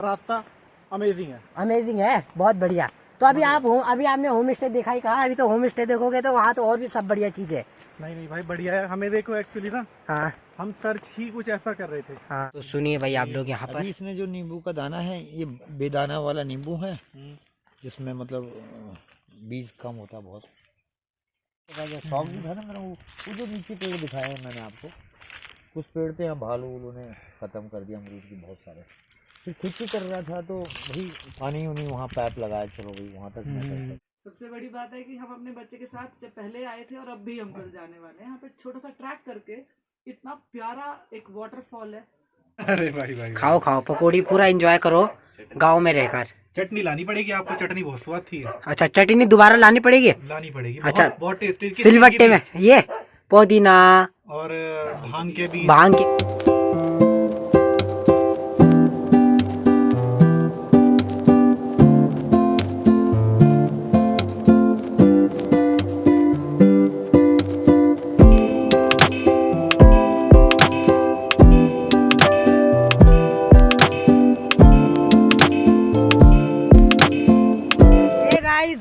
रास्ता अमेजिंग है। अमेजिंग है, बहुत बढ़िया। तो अभी अभी आपने होम स्टे देखा ही कहा, अभी तो होम स्टे देखोगे तो वहाँ तो और भी सब बढ़िया चीज है। नहीं भाई बढ़िया है। हमें देखो एक्चुअली ना, हाँ हम सर्च ही कुछ ऐसा कर रहे थे। हाँ, तो सुनिए भाई आप लोग यहाँ पर। इसने जो नींबू का दाना है ये बेदाना वाला नींबू है, जिसमें मतलब बीज कम होता है बहुत। शौक भी था ना मेरा, वो जो नीचे पेड़ दिखाए हैं मैंने आपको, कुछ पेड़ थे यहाँ भालू ने खत्म कर दिया, अमरूद की बहुत सारे। फिर खेती कर रहा था तो वही पानी उनी वहाँ पाइप लगाया, चलो भाई वहाँ तक। सबसे बड़ी बात है कि हम अपने बच्चे के साथ जब पहले आए थे और अब भी हम कल जाने वाले हैं, यहाँ पे छोटा सा ट्रैक करके इतना प्यारा एक वाटरफॉल है। अरे भाई खाओ खाओ पकौड़ी, पूरा एंजॉय करो गांव में रहकर। चटनी लानी पड़ेगी आपको, चटनी बहुत स्वाद थी। अच्छा चटनी दोबारा लानी पड़ेगी? अच्छा बहुत टेस्टी सिलबट्टे में ये पुदीना और भांग के बीज। भांग के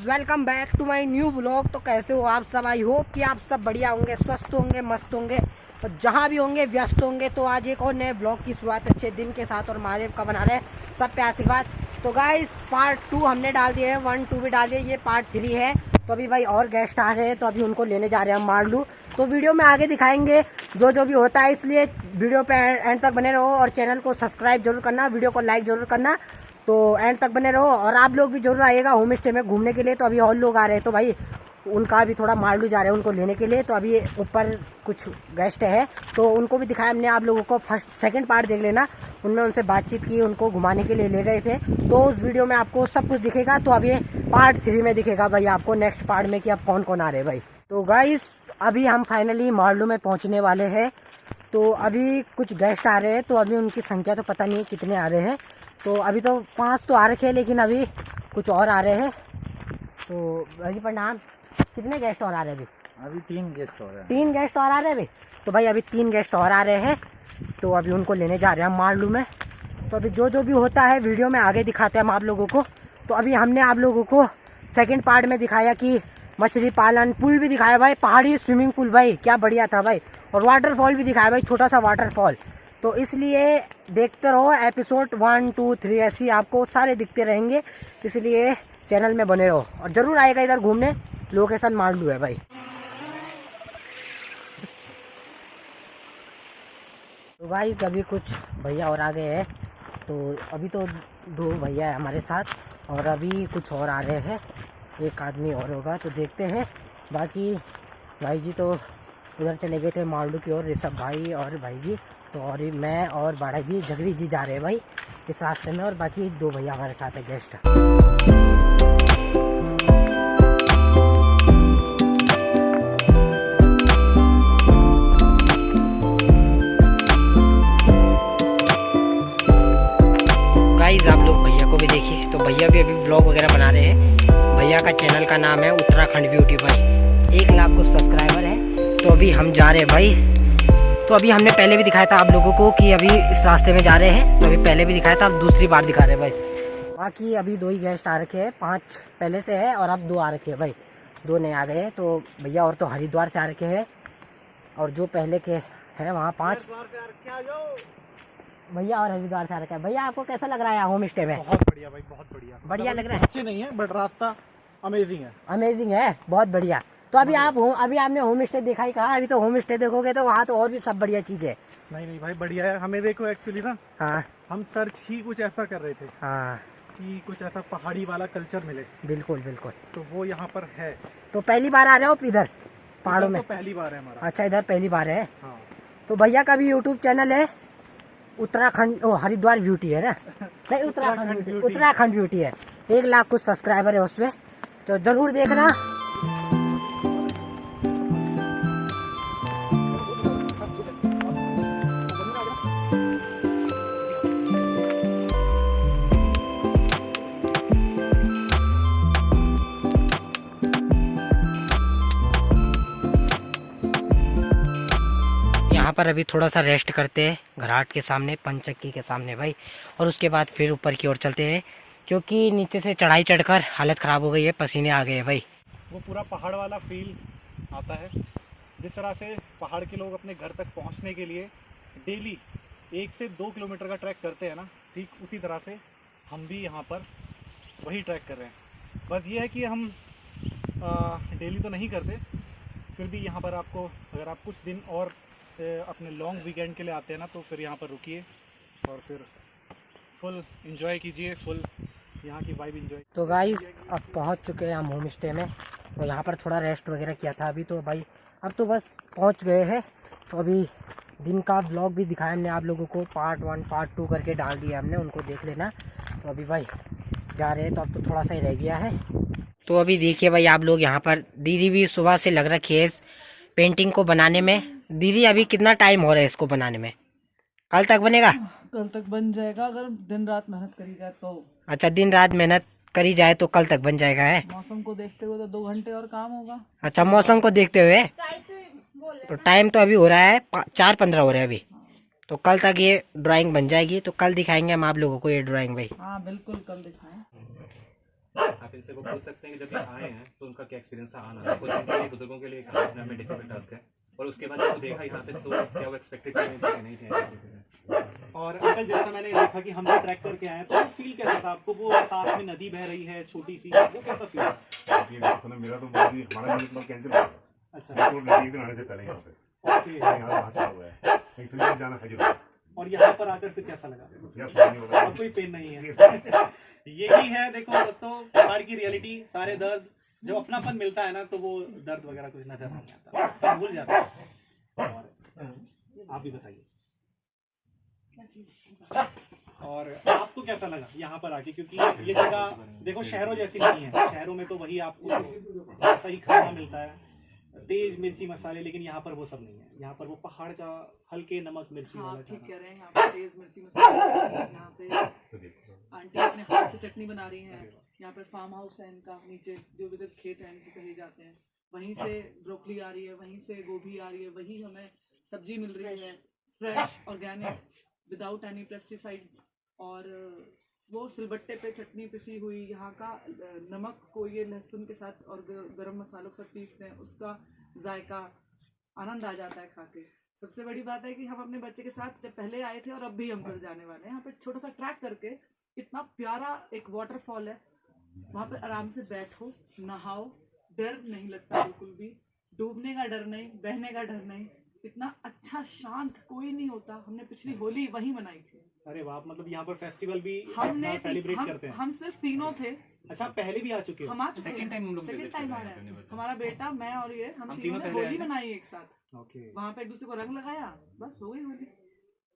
welcome back to my new vlog. तो कैसे हो आप सब? आई होप कि आप सब बढ़िया होंगे, स्वस्थ होंगे, मस्त होंगे और जहाँ भी होंगे व्यस्त होंगे। तो आज एक और नए ब्लॉग की शुरुआत अच्छे दिन के साथ और महादेव का बना रहे हैं सब पे आशीर्वाद। तो गाइस पार्ट 2 हमने डाल दिए हैं, 1 2 भी डाल दिए, ये पार्ट 3 है। तो अभी भाई और गेस्ट आ रहे हैं तो अभी उनको लेने जा रहे हैं हम मारलू। तो वीडियो में आगे दिखाएंगे जो भी होता है, इसलिए वीडियो पे एंड तक बने रहो और चैनल को सब्सक्राइब जरूर करना, वीडियो को लाइक जरूर करना। तो एंड तक बने रहो और आप लोग भी जरूर आइएगा होम स्टे में घूमने के लिए। तो अभी और लोग आ रहे हैं तो भाई उनका भी थोड़ा मारलू जा रहे हैं उनको लेने के लिए। तो अभी ऊपर कुछ गेस्ट है तो उनको भी दिखाया हमने आप लोगों को। फर्स्ट सेकंड पार्ट देख लेना, उनमें उनसे बातचीत की, उनको घुमाने के लिए ले गए थे। तो उस वीडियो में आपको सब कुछ दिखेगा। तो अभी पार्ट 3 में दिखेगा भाई आपको नेक्स्ट पार्ट में कि अब कौन कौन आ रहे हैं भाई। तो गाइस अभी हम फाइनली मारलू में पहुँचने वाले हैं। तो अभी कुछ गेस्ट आ रहे हैं तो अभी उनकी संख्या तो पता नहीं कितने आ रहे हैं। तो अभी तो 5 तो आ रखे हैं लेकिन अभी कुछ और आ रहे हैं। तो भाई प्रणाम, कितने गेस्ट और आ रहे हैं अभी 3 गेस्ट हो रहे हैं। 3 गेस्ट और आ रहे हैं अभी। तो भाई अभी 3 गेस्ट और आ रहे हैं तो अभी उनको लेने जा रहे हैं हम मारलू में। तो अभी जो भी होता है वीडियो में आगे दिखाते हैं हम आप लोगों को। तो अभी हमने आप लोगों को सेकेंड पार्ट में दिखाया कि मछली पालन, पुल भी दिखाया भाई, पहाड़ी स्विमिंग पूल भाई क्या बढ़िया था भाई, और वाटरफॉल भी दिखाया भाई, छोटा सा वाटरफॉल। तो इसलिए देखते रहो एपिसोड 1 2 3 ऐसी आपको सारे दिखते रहेंगे, इसलिए चैनल में बने रहो और ज़रूर आएगा इधर घूमने। लोकेशन मारलू है भाई। तो भाई अभी कुछ भैया और आ गए हैं। तो अभी तो 2 भैया है हमारे साथ और अभी कुछ और आ रहे हैं, एक आदमी और होगा तो देखते हैं। बाकी भाई जी तो उधर चले गए थे मारलू की ओर, ऋषभ भाई और भाई जी। तो और मैं और बाड़ा जी जगरी जी जा रहे हैं भाई इस रास्ते में, और बाकी 2 भैया हमारे साथ है गेस्ट। गाइस आप लोग भैया को भी देखिए, तो भैया भी अभी व्लॉग वगैरह बना रहे हैं। भैया का चैनल का नाम है उत्तराखंड ब्यूटी भाई, 1 लाख कुछ सब्सक्राइबर है। तो अभी हम जा रहे हैं भाई। तो अभी हमने पहले भी दिखाया था आप लोगों को कि अभी इस रास्ते में जा रहे हैं, तो अभी पहले भी दिखाया था, अब दूसरी बार दिखा रहे हैं भाई। बाकी अभी 2 ही गेस्ट आ रखे हैं, 5 पहले से है और अब 2 आ रखे हैं भाई, 2 नए आ गए हैं। तो भैया और तो हरिद्वार से आ रखे हैं और जो पहले के हैं वहाँ 5 भैया और हरिद्वार से आ रखे हैं। भैया आपको कैसा लग रहा है होम स्टे में? बहुत बढ़िया भाई, बहुत बढ़िया। बढ़िया लग रहा है? अच्छे नहीं है बट रास्ता अमेजिंग है। अमेजिंग है, बहुत बढ़िया। तो अभी अभी आपने होम स्टे देखा ही कहा, अभी तो होम स्टे देखोगे तो वहाँ तो और भी सब बढ़िया चीज़ है। नहीं भाई बढ़िया है। हमें देखो एक्चुअली ना, हाँ हम सर्च ही कुछ ऐसा कर रहे थे हाँ कि कुछ ऐसा पहाड़ी वाला कल्चर मिले। बिल्कुल बिल्कुल। तो वो यहाँ पर है। तो पहली बार आ रहे हो इधर पहाड़ों में? तो पहली बार है हमारा। अच्छा इधर पहली बार है। हाँ। तो भैया का भी यूट्यूब चैनल है उत्तराखंड हरिद्वार ब्यूटी है ना? नहीं उत्तराखंड ब्यूटी है, 1 लाख कुछ सब्सक्राइबर है उसमें, तो जरूर देखना। यहाँ पर अभी थोड़ा सा रेस्ट करते हैं घराट के सामने, पंचक्की के सामने भाई, और उसके बाद फिर ऊपर की ओर चलते हैं, क्योंकि नीचे से चढ़ाई चढ़कर हालत ख़राब हो गई है, पसीने आ गए हैं भाई। वो पूरा पहाड़ वाला फील आता है। जिस तरह से पहाड़ के लोग अपने घर तक पहुंचने के लिए डेली 1 से 2 किलोमीटर का ट्रैक करते हैं ना, ठीक उसी तरह से हम भी यहाँ पर वही ट्रैक कर रहे हैं। बस ये है कि हम डेली तो नहीं करते, फिर भी यहाँ पर आपको, अगर आप कुछ दिन और अपने लॉन्ग वीकेंड के लिए आते हैं ना, तो फिर यहाँ पर रुकिए और फिर फुल एंजॉय कीजिए, फुल यहाँ की वाइब एंजॉय। तो गाइस अब पहुँच चुके हैं हम होम स्टे में, तो यहाँ पर थोड़ा रेस्ट वगैरह किया था अभी, तो भाई अब तो बस पहुँच गए हैं। तो अभी दिन का व्लॉग भी दिखाया हमने आप लोगों को, पार्ट 1 पार्ट 2 करके डाल दिया हमने, उनको देख लेना। तो अभी भाई जा रहे हैं, तो अब तो थोड़ा सा ही रह गया है। तो अभी देखिए भाई आप लोग, यहाँ पर दीदी भी सुबह से लग रखी है इस पेंटिंग को बनाने में। दीदी अभी कितना टाइम हो रहा है इसको बनाने में? कल तक बनेगा? कल तक बन जाएगा अगर दिन रात मेहनत करी जाए तो। अच्छा, दिन रात मेहनत करी जाए तो कल तक बन जाएगा है? मौसम को देखते हुए तो 2 घंटे और काम होगा। अच्छा, मौसम को देखते हुए। तो टाइम तो अभी हो रहा है 4:15 हो रहा है अभी, तो कल तक ये ड्राइंग बन जाएगी। तो कल दिखाएंगे हम आप लोगों को ये ड्राइंग भाई। हाँ बिल्कुल, कल दिखाएं। आप इनसे वो पूछ सकते हैं कि जब ये आए हैं तो उनका क्या एक्सपीरियंस था आना। कुछ इनके लिए, बुजुर्गों के लिए अपने में डिफिकल्ट टास्क है, और उसके बाद जब वो देखा यहाँ पे तो क्या वो एक्सपेक्टेड थे कि नहीं थे ऐसी चीजें। और अंकल, जैसा मैंने देखा कि हम भी ट्रैक करके आए, तो फील कैसा था आपको? वो साथ में नदी बह रही है छोटी सी, वो कैसा फील? ये देखो ना, मेरा तो हमारा मतलब कैंसिल हो गया। अच्छा, तो एक दिन आने से पहले यहाँ पे ओके। यहाँ वहाँ चला हुआ है, एक तो जाना है जरूर। और यहाँ पर आकर फिर कैसा लगा? यार पानी हो रहा अब कोई पेन नहीं है। यही है देखो दोस्तों, पहाड़ की रियलिटी। सारे दर्द, जब अपनापन मिलता है ना, तो वो दर्द वगैरह कुछ नजर नहीं आता, सब भूल जाता है। और आप भी बताइए, और आपको कैसा लगा यहाँ पर आके? क्योंकि ये जगह देखो शहरों जैसी नहीं है। शहरों में तो वही आपको ऐसा ही खाना मिलता है, तेज मिर्ची मसाले, लेकिन यहाँ पर वो सब नहीं है। यहाँ पर वो पहाड़ का हल्के नमक मिर्ची हाँ वाला ठीक खाना। कह रहे हैं, यहाँ पे तेज मिर्ची मसाला, यहाँ पे आंटी अपने हाथ से चटनी बना रही हैं। यहाँ पे फार्म हाउस है इनका, नीचे जो भी खेत है इनके कहे जाते हैं, वहीं से ब्रोकली आ रही है, वहीं से गोभी आ रही है, वहीं हमें सब्जी मिल रही है, fresh organic without any pesticides. और वो सिलबट्टे पे चटनी पिसी हुई, यहाँ का नमक को ये लहसुन के साथ और गरम मसालों के साथ पीसते हैं, उसका जायका आनंद आ जाता है खा के। सबसे बड़ी बात है कि हम अपने बच्चे के साथ जब पहले आए थे और अब भी हम कल जाने वाले हैं। यहाँ पे छोटा सा ट्रैक करके इतना प्यारा एक वाटरफॉल है, वहाँ पे आराम से बैठो, नहाओ, डर नहीं लगता बिल्कुल भी, डूबने का डर नहीं, बहने का डर नहीं, इतना अच्छा शांत कोई नहीं होता। हमने पिछली होली वहीं मनाई थी। अरे वाह, मतलब यहाँ पर फेस्टिवल भी हमने सेलिब्रेट करते हैं। हम सिर्फ तीनों थे। अच्छा, पहले भी आ चुके हो? हम आ चुके हैं, सेकंड टाइम हम लोग सेकंड टाइम आ रहे हैं। हमारा बेटा, मैं और ये, हम तीनों ने पहले होली आए थे। मनाई एक साथ। ओके, वहाँ पे एक दूसरे को रंग लगाया, बस हो गई होली।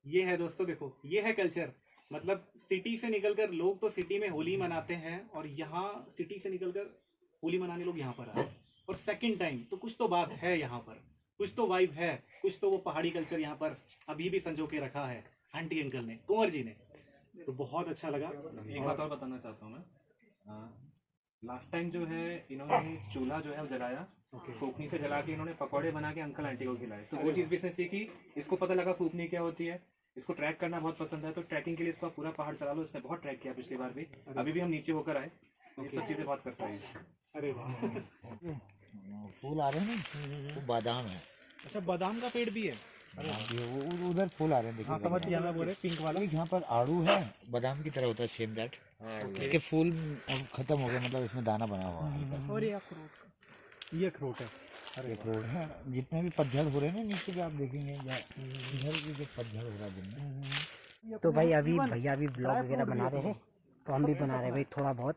ये है दोस्तों, देखो ये है कल्चर। मतलब सिटी से निकलकर लोग तो सिटी में होली मनाते हैं, और यहाँ सिटी से निकलकर होली मनाने लोग यहाँ पर आए, और सेकंड टाइम। तो कुछ तो बात है यहाँ पर, कुछ तो वाइब है, कुछ तो वो पहाड़ी कल्चर यहाँ पर अभी भी संजो के रखा है आंटी अंकल ने, कुंवर जी ने। तो बहुत अच्छा लगा। एक बात और बताना चाहता हूँ मैं, लास्ट टाइम जो है इन्होंने चूल्हा जो है वो जलाया, फूकनी से जला के इन्होंने पकौड़े बना के अंकल आंटी को खिलाए। तो वो चीज़ भी इसने सीखी, इसको पता लगा फूकनी क्या होती है। इसको ट्रैक करना बहुत पसंद है, तो ट्रैकिंग के लिए इसको पूरा पहाड़ चला लो। इसने बहुत ट्रैक किया पिछली बार भी, अभी भी हम नीचे होकर आए। ये सब चीज़ें बहुत करता है। अरे वाह। फूल आ रहे हैं ना, वो बादाम है। अच्छा, बादाम का पेड़ भी है? वो उधर फूल आ रहे हैं, देखिए। समझ गया मैं, बोले पिंक वाला। यहाँ पर आड़ू है, बादाम की तरह होता है, सेम दैट। इसके फूल अब खत्म हो गए, मतलब इसमें दाना बना हुआ है। और ये अखरोट, ये अखरोट है। ये अखरोट है। जितने भी पतझड़ हो रहे हैं ना नीचे भी, आप देखेंगे इधर भी जो पतझड़ हो रहा है दिन में। तो भाई अभी भैया भी ब्लॉग वगैरह बना रहे हैं, तो हम भी बना रहे हैं भाई थोड़ा बहुत।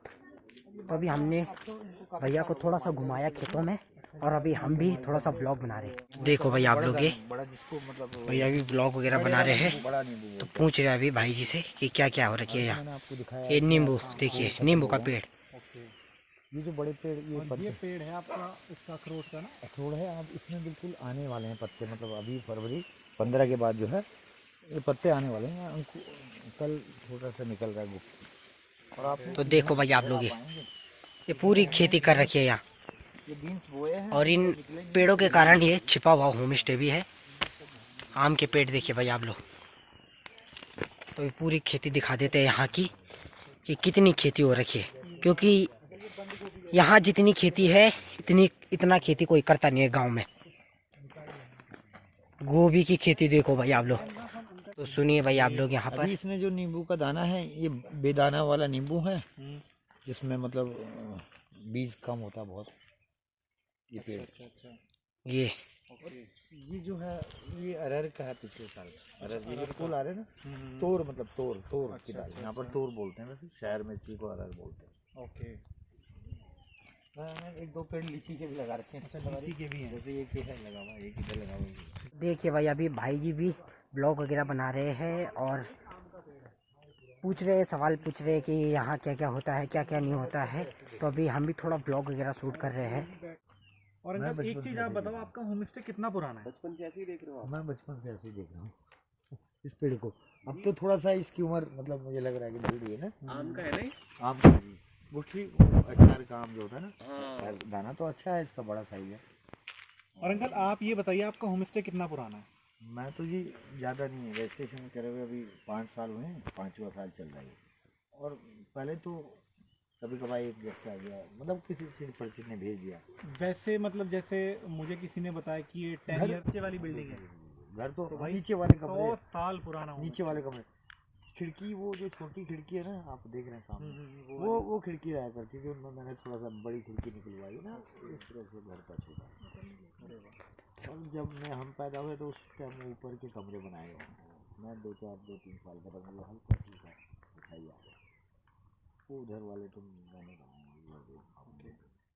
तो अभी हमने भैया को थोड़ा सा घुमाया खेतों में, और अभी हम भी थोड़ा सा ब्लॉग बना रहे हैं। देखो भाई आप लोग, ये बड़ा जिसको मतलब भैया भी ब्लॉग वगैरह बना रहे हैं, बड़ा नींबू तो पूछ रहे हैं अभी भाई जी से कि क्या क्या हो रखी है यहाँ। मैंने आपको दिखाया। ये नींबू, देखिए नींबू का पेड़। ये जो बड़े पेड़, ये पेड़ है आपका इसका अखरोट का ना? अखरोट है। अब इसमें बिल्कुल आने वाले हैं पत्ते, मतलब अभी फरवरी 15 के बाद जो है ये पत्ते आने वाले हैं। कल छोटा सा निकल रहा है गुप्त। और आप तो देखो भाई आप लोग, ये पूरी खेती कर रखी है यहाँ, ये बीन्स बोए हैं, और इन पेड़ों के कारण ये छिपा हुआ होम स्टे भी है। आम के पेड़ देखिए भाई आप लोग। तो ये पूरी खेती दिखा देते हैं यहाँ की कि कितनी खेती हो रखी है, क्योंकि यहाँ जितनी खेती है इतना खेती कोई करता नहीं है गांव में। गोभी की खेती देखो भाई आप लोग। तो सुनिए भाई आप लोग यहाँ पर। अभी इसमें जो नींबू का दाना है ये बेदाना वाला नींबू है, जिसमें मतलब बीज कम होता है बहुत। ये पेड़ ये जो है ये अरहर का है, पिछले साल अरहर ये जो फूल आ रहे हैं ना, तोर मतलब तोर की दाल, यहाँ पर तोर बोलते हैं, वैसे शहर में इसी को अरहर बोलते हैं। ओके। मैंने एक दो पेड़ लीची के भी लगा रखे हैं। लीची के भी हैं। जैसे ये है लगा हुआ, एक इधर लगा हुआ। देखिए भाई अभी भाई जी भी ब्लॉग वगैरह बना रहे हैं और पूछ रहे हैं, सवाल पूछ रहे हैं कि यहाँ क्या क्या होता है, क्या क्या नहीं होता है। तो अभी हम भी थोड़ा ब्लॉग वगैरह शूट कर रहे हैं। और अंकल एक चीज आप बताओ, आपका होम स्टे कितना पुराना है? बचपन से ऐसे ही देख रहे हो? मैं बचपन से ऐसे ही देख रहा हूँ इस पेड़ को। अब तो थोड़ा सा इसकी उम्र मतलब मुझे लग रहा है कि बढ़ रही है ना। आम का है नहीं? आम का जी, वो ठीक अचार का आम जो होता है ना, दाना तो अच्छा है इसका, बड़ा साइज है। और अंकल आप ये बताइए, आपका होम स्टे कितना पुराना है? मैं तो जी ज़्यादा नहीं है, रजिस्ट्रेशन करे हुए अभी 5 साल हुए हैं, 5वां साल चल रहा है। और पहले तो कभी कभार एक गेस्ट आ गया, मतलब किसी चीज़ परिचित ने भेज दिया। वैसे मतलब जैसे मुझे किसी ने बताया कि ये 10 ईयर वाली बिल्डिंग है। घर तो भाई नीचे वाले कमरे, 100 साल पुराना होगा। नीचे वाले कमरे, खिड़की वो जो छोटी खिड़की है ना आप देख रहे हैं सामने, वो खिड़की रहा करती थी, उनमें मैंने थोड़ा सा बड़ी खिड़की निकलवाई ना, इस तरह से घर का छोटा। और जब हम पैदा हुए तो उस टाइम ऊपर के कमरे बनाए गए, मैं 2-3 साल का था, मुझे हल्का फुल्का दिखाई आ गया। वो उधर वाले तो मैंने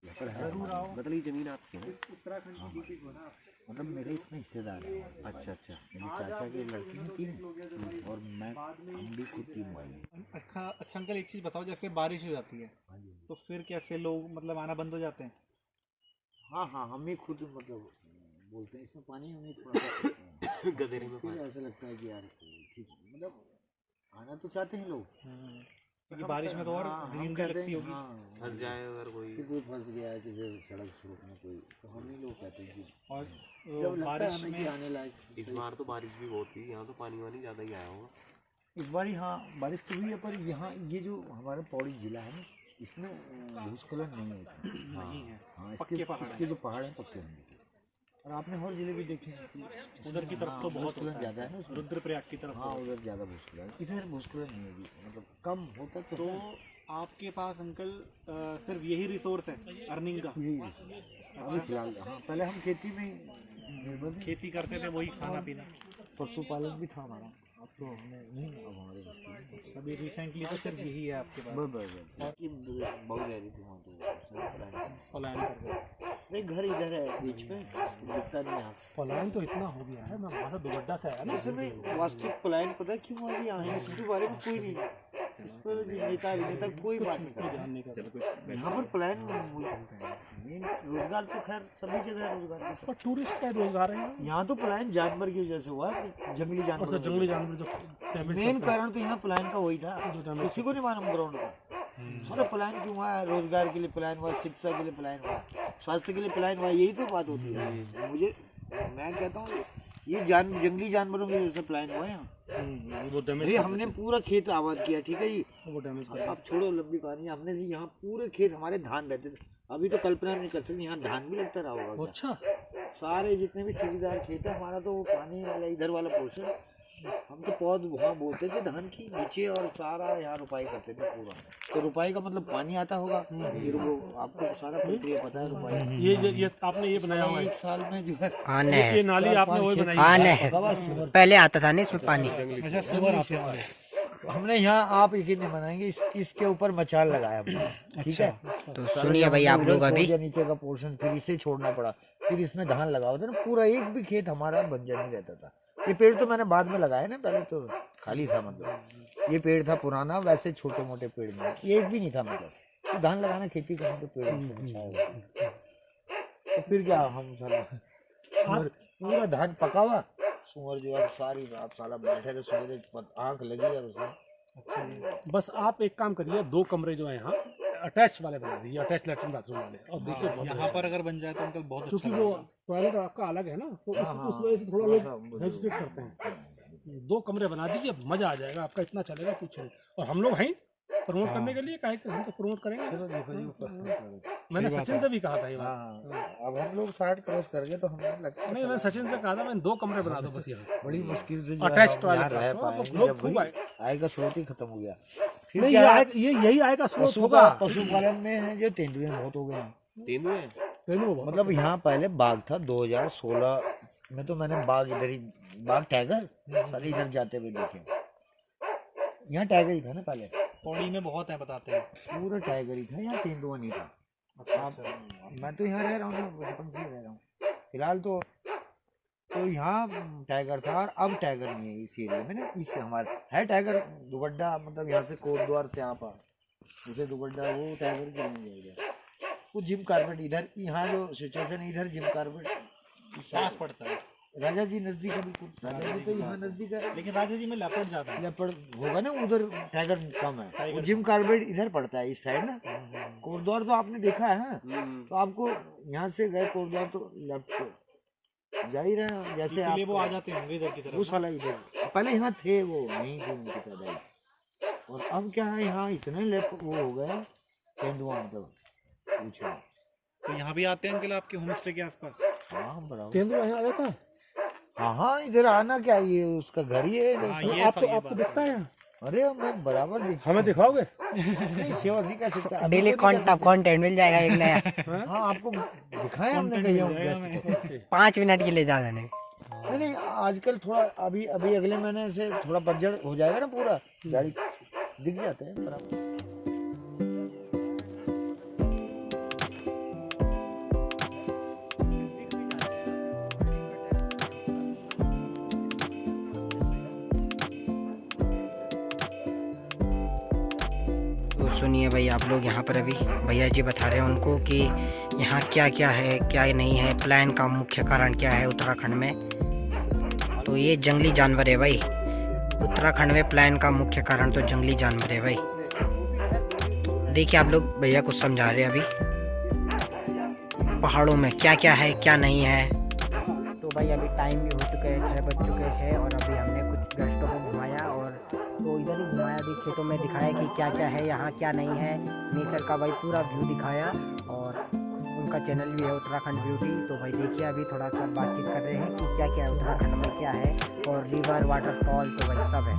मतलब ये जमीन आपकी है? मतलब मेरे इसमें हिस्सेदार है। अच्छा अच्छा। मेरे चाचा के लड़के हैं 3 और मैं, हम भी खुद 3 भाई हैं। अच्छा अंकल एक चीज बताओ, जैसे बारिश हो जाती है तो फिर कैसे लोग मतलब आना बंद हो जाते हैं? हाँ हम ही खुद मतलब बोलते हैं इसमें पानी उन्हें थोड़ा सा गदेरे में फिर ऐसा लगता है कि यार ठीक मतलब आना तो चाहते हैं लोग, क्योंकि बारिश में तो और ग्रीनरी लगती होगी। फंस जाए अगर कोई, कि कोई फंस गया है किसी सड़क में कोई, तो हम ही लोग कहते हैं कि और जब लगता है बारिश हमें में कि आने लायक। इस बार तो बारिश भी बहुत थी, यहाँ तो पानी वानी ज़्यादा ही आया होगा। इस बार हाँ बारिश तो हुई है, पर यहाँ ये जो हमारा पौड़ी जिला है ना, इसमें भूस्खलन नहीं है। नहीं है, हाँ पक्के पहाड़ इसके जो पहाड़ हैं पक्के हैं। और आपने और जिले भी देखे हैं कि उधर की तरफ तो बहुत भूस्खलन ज़्यादा है ना उसमें। रुद्रप्रयाग की तरफ। हाँ उधर ज़्यादा भूस्खलन है, इधर भूस्खलन नहीं है जी, मतलब कम होता तो तो आपके पास अंकल सिर्फ यही रिसोर्स है अर्निंग का? यही अभी फिलहाल। हाँ पहले हम खेती में निर्भर थे, खेती करते थे, वही खाना पीना। पशुपालन भी था हमारा, अब तो हमें नहीं, अब हमारे बच्चे अभी रिसेंटली तो सिर्फ यही है आपके पास। बाकी बहुत रह रही थी वहाँ तो पलायन कर गए। नहीं, घर इधर है बीच में, दिखता नहीं यहाँ से। पलायन तो इतना हो गया है, मैं वहाँ से दुबड्डा से आया ना। असल में वास्तविक पलायन पता है क्यों आ रही है? इसके बारे में कोई नहीं, इस पर नेता अभिनेता कोई बात नहीं करता। यहाँ पर पलायन मेन रोजगार तो खैर सभी जगह है रोजगार, पर टूरिस्ट का रोजगार है यहाँ तो पलायन जानवर की वजह से हुआ, जंगली जानवर। जंगली जानवर जो मेन कारण तो यहाँ पलायन का वही था, किसी को नहीं मालूम ग्राउंड का। सारा पलायन क्यों हुआ? रोजगार के लिए पलायन हुआ, शिक्षा के लिए पलायन हुआ, स्वास्थ्य के लिए पलायन हुआ, यही तो बात होती है। मुझे मैं कहता हूँ ये जंगली जानवरों की वजह से पलायन हुआ यहाँ। ये हमने पूरा खेत आबाद किया, ठीक है जी, अब छोड़ो लंबी कहानी। हमने यहाँ पूरे खेत हमारे धान रहते थे, अभी तो कल्पना नहीं कर सकते यहाँ धान भी लगता रहा होगा। अच्छा, सारे जितने भी सीढ़ीदार खेत है हमारा, तो वो पानी वाला इधर वाला पोर्शन, हम तो पौध वहाँ बोते थे धान की नीचे, और सारा यहाँ रुपाई करते थे पूरा। तो रुपाई का मतलब पानी आता होगा, फिर वो आपको सारा प्रक्रिया पता है रुपाई। ये आपने ये बनाया हुआ है? 1 साल में जो है ये नाली आपने वही बनाई? पहले आता था ना इसमें पानी। अच्छा, सुअर आते हैं। हमने यहाँ, आप यकीन नहीं बनाएंगे, इसके ऊपर मचाल लगाया हमने, ठीक है। तो सुनिए भाई आप लोग अभी नीचे का पोर्शन फिर इसे छोड़ना पड़ा, फिर इसमें धान लगा हुआ था ना, पूरा एक भी खेत हमारा बंजर नहीं रहता था। ये पेड़ तो मैंने बाद में लगाया ना, पहले तो खाली था, मतलब ये पेड़ था पुराना, वैसे छोटे मोटे पेड़ में ये एक भी नहीं था, मतलब तो धान लगाना खेती करना तो पेड़ तो फिर क्या हम साला पूरा धान पका हुआ, सुअर जो है सारी रात साला बैठे थे, सवेरे आँख लगी है उसमें। अच्छा, बस आप एक काम करिए, 2 कमरे जो है यहाँ अटैच वाले बना दिए, अटैच लैट्रिन बाथरूम वाले। और देखिए बहुत यहाँ पर अगर बन जाए तो अंकल बहुत अच्छा क्योंकि वो टॉयलेट आपका अलग है ना, तो उस वजह से थोड़ा लोग हेजिटेट करते हैं। 2 कमरे बना दीजिए, मजा आ जाएगा आपका, इतना चलेगा कुछ नहीं। और हम लोग हैं प्रमोट करने के लिए, काहे कि हम तो प्रमोट करेंगे। चलो देखो जी, मैंने सचिन से भी कहा था ये बात। हाँ, अब हम लोग 60 क्रॉस कर गए तो हमें लगता है नहीं, मैं सचिन से कहा था, मैं 2 कमरे बना दो बस यहाँ। बड़ी मुश्किल से जो है अटैच हम टॉयलेट यहाँ रह रखो, पाएंगे, लोग जब खूब वही आय का स्रोत ही खत्म हो गया। फिर नहीं, क्या ये यही आय का स्रोत पशु होगा। का पशुपालन में है जो तेंदुए बहुत हो गए हैं। तेंदुए बहुत। मतलब यहाँ पहले बाघ था 2016 में, तो मैंने बाघ इधर ही, बाघ टाइगर सारे इधर जाते हुए देखे। यहाँ टाइगर ही था ना पहले, पौड़ी में बहुत है बताते हैं। पूरा टाइगर ही था, यहाँ तेंदुआ नहीं था। अब मैं तो यहाँ रह रहा हूँ, बचपन से ही रह रहा हूँ फिलहाल तो यहाँ टाइगर था, और अब टाइगर नहीं है इस एरिया में ना। इस हमारे है टाइगर दुगड्डा, मतलब यहाँ से कोटद्वार से यहाँ पर उसे दुगड्डा, वो टाइगर के नहीं जाएगा। वो जिम कार्बेट इधर, यहाँ जो सिचुएशन इधर जिम कार्बेट पास पड़ता है। राजा जी नजदीक है, बिल्कुल राजा जी तो यहाँ नजदीक है, लेकिन राजा जी में लेपर्ड ज्यादा है। लेपर्ड होगा ना उधर, टाइगर कम है। वो जिम कार्बेट इधर पड़ता है इस साइड ना। कोटद्वार तो आपने देखा है हाँ? तो आपको यहाँ से गए कोटद्वार तो लेफ्ट को जा ही रहे हैं, जैसे आप वो आ जाते होंगे इधर की तरफ। वो साला इधर पहले यहाँ थे, वो नहीं थे उनकी पैदाइश। और अब क्या है, यहाँ इतने लेफ्ट वो हो गए तेंदुआ, मतलब पूछो। तो यहाँ भी आते हैं अंकल आपके होम स्टे के आसपास? हाँ बराबर। तेंदुआ यहाँ आ जाता है। हाँ इधर आना क्या, ये उसका घर ही है इधर से। आपको दिखता है यहाँ? अरे मैं बराबर दिखता हमें दिखाओगे? नहीं, सेवा नहीं कर सकता अभी डेली तो नहीं कर कंटेंट मिल जाएगा एक नया। सकते। हाँ आपको दिखाया हमने कहीं हम गेस्ट को। 5 मिनट के लिए ज्यादा नहीं। नहीं आजकल थोड़ा अभी अगले महीने से थोड़ा पतझड़ हो जाएगा ना, पूरा गाड़ी दिख जाते हैं बराबर। तो सुनिए भाई, आप लोग यहाँ पर अभी भैया जी बता रहे हैं उनको कि यहाँ क्या क्या है क्या नहीं है, प्लान का मुख्य कारण क्या है उत्तराखंड में। तो ये जंगली जानवर है भाई, उत्तराखंड में प्लान का मुख्य कारण तो जंगली जानवर है भाई। देखिए आप लोग, भैया कुछ समझा रहे हैं अभी पहाड़ों में क्या क्या है क्या नहीं है। तो भाई अभी टाइम भी हो चुके हैं, 6 बज चुके हैं, और अभी हमने कुछ गेस्टों को घुमाया, और तो इधर ही घुमाया, अभी खेतों में दिखाया कि क्या क्या है यहाँ क्या नहीं है, नेचर का भाई पूरा व्यू दिखाया। और उनका चैनल भी है उत्तराखंड ब्यूटी, तो भाई देखिए अभी थोड़ा सा बातचीत कर रहे हैं कि क्या क्या है उत्तराखंड में क्या है, और रिवर वाटरफॉल तो भाई सब है।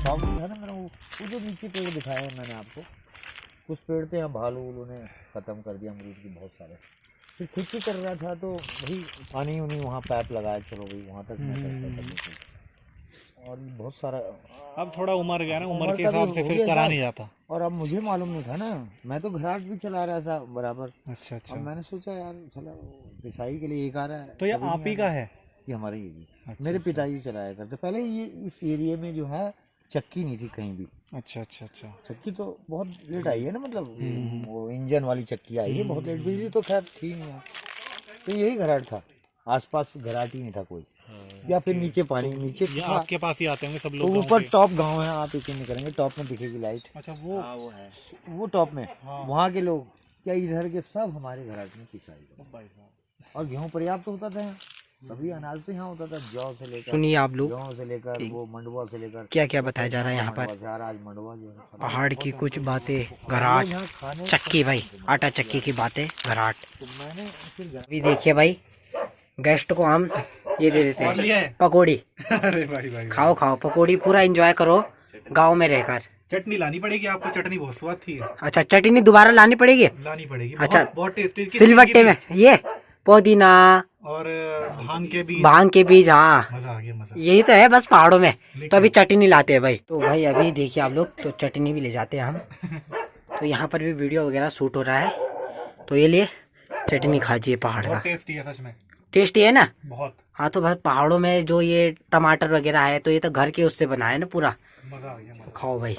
शौक था ना मेरा, वो जो नीचे पेड़ दिखाए हैं मैंने आपको, कुछ पेड़ थे यहाँ भालू ने ख़त्म कर दिया, अमरूद की बहुत सारे। फिर खेती कर रहा था तो वही पानी उनी वहाँ पाइप लगाया, चलो भाई वहाँ तक मैं करता था। और बहुत सारा अब थोड़ा उम्र गया ना, उम्र उम्र के का भी हिसाब से हो फिर गया करा था। नहीं जाता। और अब मुझे मालूम नहीं था ना, मैं तो घराट भी चला रहा था बराबर। अच्छा अब मैंने सोचा यार चला पिसाई के लिए एक आ रहा है, तो ये कभी आप नहीं ही का आना। है? ये हमारे ही जी, अच्छा, मेरे पिताजी चलाया करते। पहले ये इस एरिया में जो है चक्की नहीं थी कहीं भी। अच्छा अच्छा अच्छा। चक्की तो बहुत लेट आई है ना, मतलब वो इंजन वाली चक्की आई है बहुत लेट, बिजली तो खैर थी नहीं यहाँ। तो यही घराट था, आसपास घराट ही नहीं था कोई, या फिर नीचे पानी नीचे ये था। आपके पास ही आते होंगे सब तो लोग? ऊपर टॉप गांव है, आप यकीन नहीं करेंगे, टॉप में दिखेगी लाइट। अच्छा वो है वो टॉप में, वहाँ के लोग क्या इधर के सब हमारे घराट में पिसाई। और गेहूँ पर्याप्त होता था, सभी अनाज तो यहाँ होता था, जौ से लेकर, सुनिए आप लोग गेहूँ से लेकर, वो मंडुआ से लेकर, क्या क्या बताया जा रहा है यहाँ पर, आज मंडुआ जो है पहाड़ की कुछ बातें, घराट, यहाँ खाने। चक्की भाई, आटा चक्की की बातें, घराट। तो मैंने फिर अभी देखिए भाई, गेस्ट को हम ये दे देते और लिया हैं है? पकौड़ी। अरे भाई भाई खाओ खाओ पकौड़ी, पूरा एंजॉय करो गांव में रहकर। चटनी लानी पड़ेगी आपको, चटनी बहुत स्वाद थी। अच्छा चटनी दोबारा लानी पड़ेगी? लानी पड़ेगी, अच्छा, बहुत टेस्टी। सिलबट्टे में ये पुदीना और भांग के बीज, भांग के बीज, हाँ मजा आ गया मजा। यही तो है बस पहाड़ों में। तो अभी चटनी लाते हैं भाई। तो भाई अभी देखिए आप लोग, तो चटनी भी ले जाते हैं हम। तो यहाँ पर भी वीडियो वगैरह शूट हो रहा है, तो ये लिए चटनी खाजिए पहाड़ का। बहुत टेस्टी है सच में, टेस्टी है ना? बहुत हाँ तो भाई पहाड़ों में जो ये टमाटर वगैरह है, तो ये तो घर के उससे बना है ना पूरा। मजा आ गया। खाओ भाई।